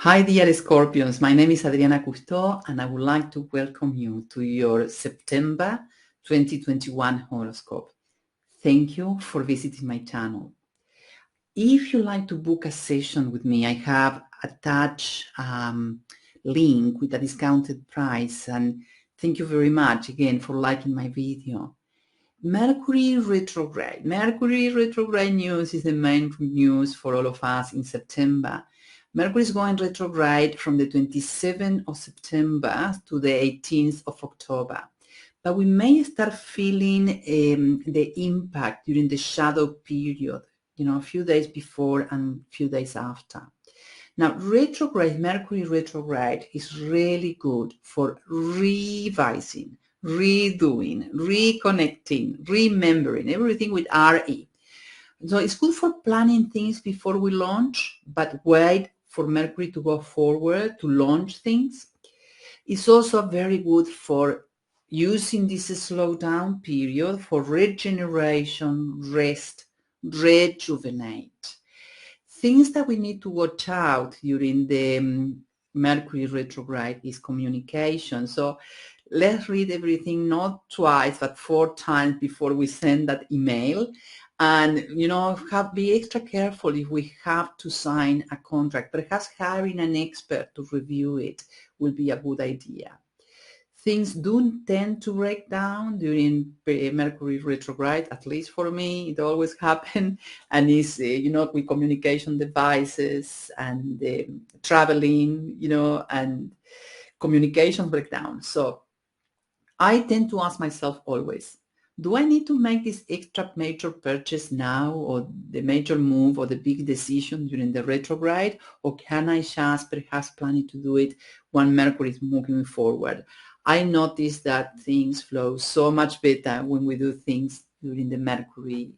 Hi, dear Scorpions. My name is Adriana Custeau, and I would like to welcome you to your September 2021 horoscope. Thank you for visiting my channel. If you like to book a session with me, I have attached link with a discounted price, and thank you very much again for liking my video. Mercury retrograde. Mercury retrograde news is the main news for all of us in September. Mercury is going retrograde from the 27th of September to the 18th of October. But we may start feeling the impact during the shadow period, a few days before and a few days after. Now, Mercury retrograde is really good for revising, redoing, reconnecting, remembering, everything with RE. So it's good for planning things before we launch, but wait for Mercury to go forward to launch things. It's also very good for using this slowdown period for regeneration, rest, rejuvenate. Things that we need to watch out during the Mercury retrograde is communication. So let's read everything not twice, but 4 times before we send that email. And, be extra careful if we have to sign a contract. Perhaps hiring an expert to review it will be a good idea. Things do tend to break down during Mercury retrograde, at least for me, it always happens, and it's, with communication devices and traveling, and communication breakdown. So I tend to ask myself always, do I need to make this extra major purchase now, or the major move, or the big decision during the retrograde, or can I just perhaps plan to do it when Mercury is moving forward? I noticed that things flow so much better when we do things during the Mercury,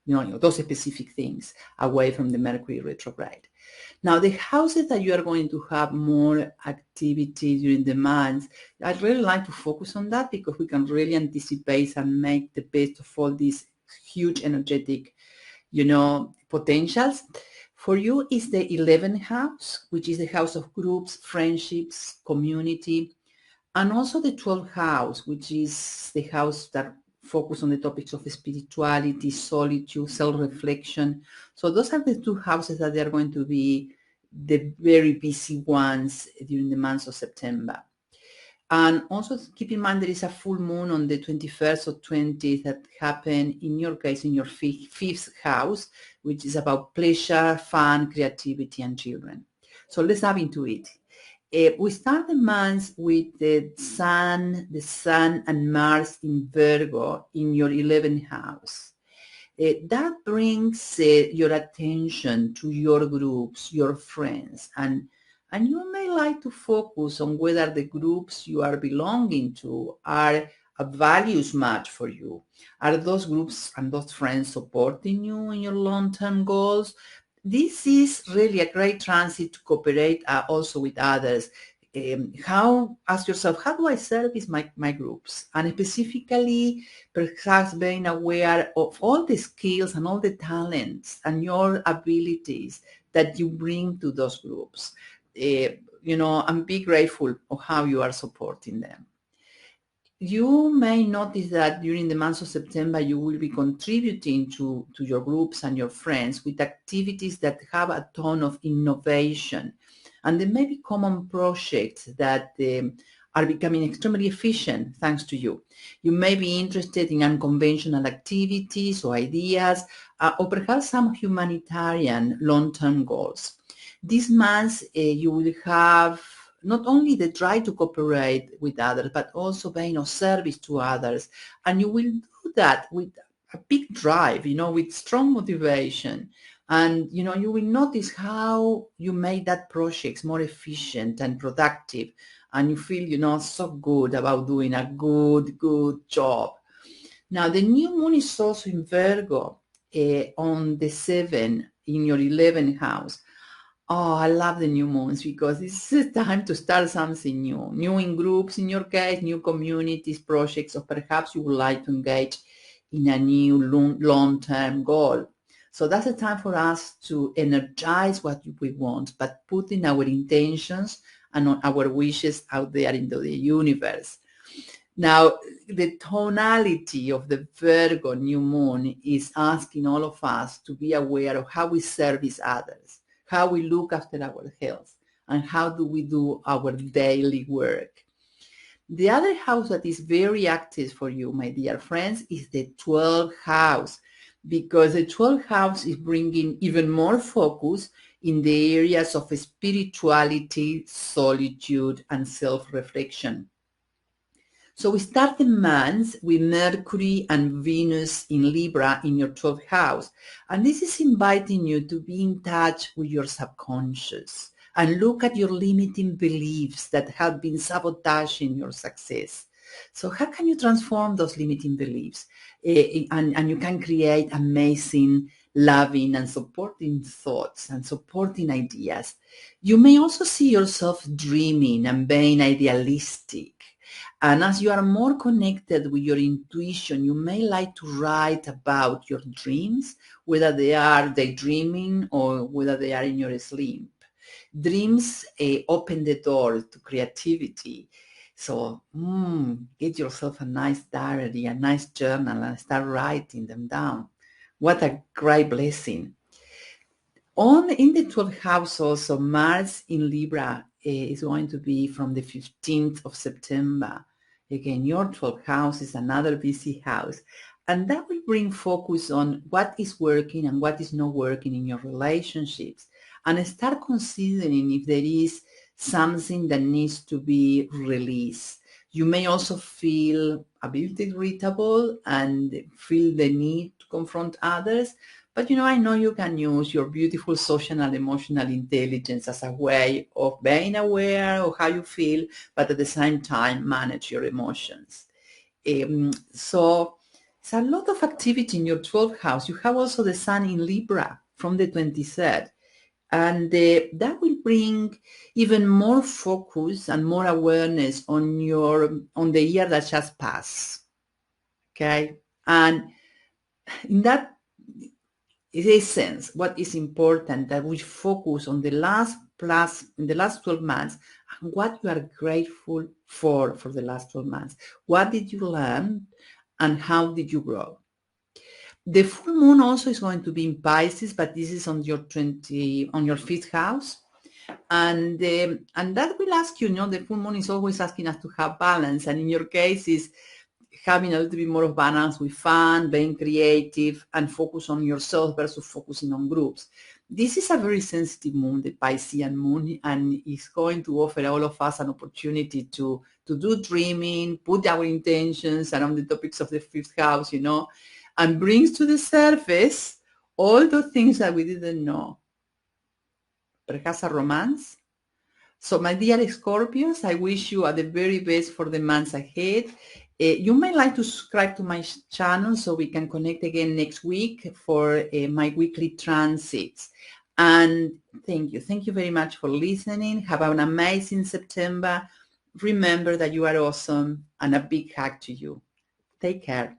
those specific things away from the Mercury retrograde. Now, the houses that you are going to have more activity during the month, I'd really like to focus on that because we can really anticipate and make the best of all these huge energetic, potentials. For you is the 11th house, which is the house of groups, friendships, community, and also the 12th house, which is the house that focus on the topics of spirituality, solitude, self-reflection. So those are the 2 houses that they are going to be the very busy ones during the month of September. And also keep in mind there is a full moon on the 21st or 20th that happened, in your case, in your 5th house, which is about pleasure, fun, creativity, and children. So let's dive into it. We start the month with the Sun and Mars in Virgo in your 11th house. That brings your attention to your groups, your friends, and you may like to focus on whether the groups you are belonging to are a values match for you. Are those groups and those friends supporting you in your long-term goals? This is really a great transit to cooperate also with others. Ask yourself, how do I service my groups? And specifically, perhaps being aware of all the skills and all the talents and your abilities that you bring to those groups. And be grateful of how you are supporting them. You may notice that during the month of September, you will be contributing to your groups and your friends with activities that have a ton of innovation. And there may be common projects that are becoming extremely efficient thanks to you. You may be interested in unconventional activities or ideas, or perhaps some humanitarian long-term goals. This month, you will have not only the drive to cooperate with others, but also being of service to others. And you will do that with a big drive, with strong motivation. And, you will notice how you make that project more efficient and productive. And you feel, so good about doing a good job. Now, the new moon is also in Virgo on the 7th in your 11th house. Oh, I love the new moons because it's a time to start something new in groups, in your case, new communities, projects, or perhaps you would like to engage in a new long-term goal. So that's a time for us to energize what we want, but putting our intentions and our wishes out there into the universe. Now, the tonality of the Virgo new moon is asking all of us to be aware of how we service others, how we look after our health, and how do we do our daily work. The other house that is very active for you, my dear friends, is the 12th house, because the 12th house is bringing even more focus in the areas of spirituality, solitude, and self-reflection. So we start the month with Mercury and Venus in Libra in your 12th house. And this is inviting you to be in touch with your subconscious and look at your limiting beliefs that have been sabotaging your success. So how can you transform those limiting beliefs? And you can create amazing, loving, and supporting thoughts and supporting ideas. You may also see yourself dreaming and being idealistic. And as you are more connected with your intuition, you may like to write about your dreams, whether they are daydreaming or whether they are in your sleep. Dreams open the door to creativity. So get yourself a nice diary, a nice journal, and start writing them down. What a great blessing. In the 12th house also, Mars in Libra is going to be from the 15th of September. Again, your 12th house is another busy house. And that will bring focus on what is working and what is not working in your relationships. And start considering if there is something that needs to be released. You may also feel a bit irritable and feel the need to confront others. But I know you can use your beautiful social and emotional intelligence as a way of being aware of how you feel, but at the same time manage your emotions. So it's a lot of activity in your 12th house. You have also the Sun in Libra from the 23rd. And that will bring even more focus and more awareness on the year that just passed. Okay? And in that essence, what is important that we focus on the last 12 months and what you are grateful for the last 12 months. What did you learn and how did you grow? The full moon also is going to be in Pisces, but this is on your 5th house. And that will ask you, the full moon is always asking us to have balance. And in your case is having a little bit more of balance with fun, being creative, and focus on yourself versus focusing on groups. This is a very sensitive moon, the Piscean moon, and it's going to offer all of us an opportunity to do dreaming, put our intentions around the topics of the 5th house, and brings to the surface all the things that we didn't know. Perhaps a romance. So my dear Scorpios, I wish you the very best for the months ahead. You may like to subscribe to my channel so we can connect again next week for my weekly transits. And thank you. Thank you very much for listening. Have an amazing September. Remember that you are awesome, and a big hug to you. Take care.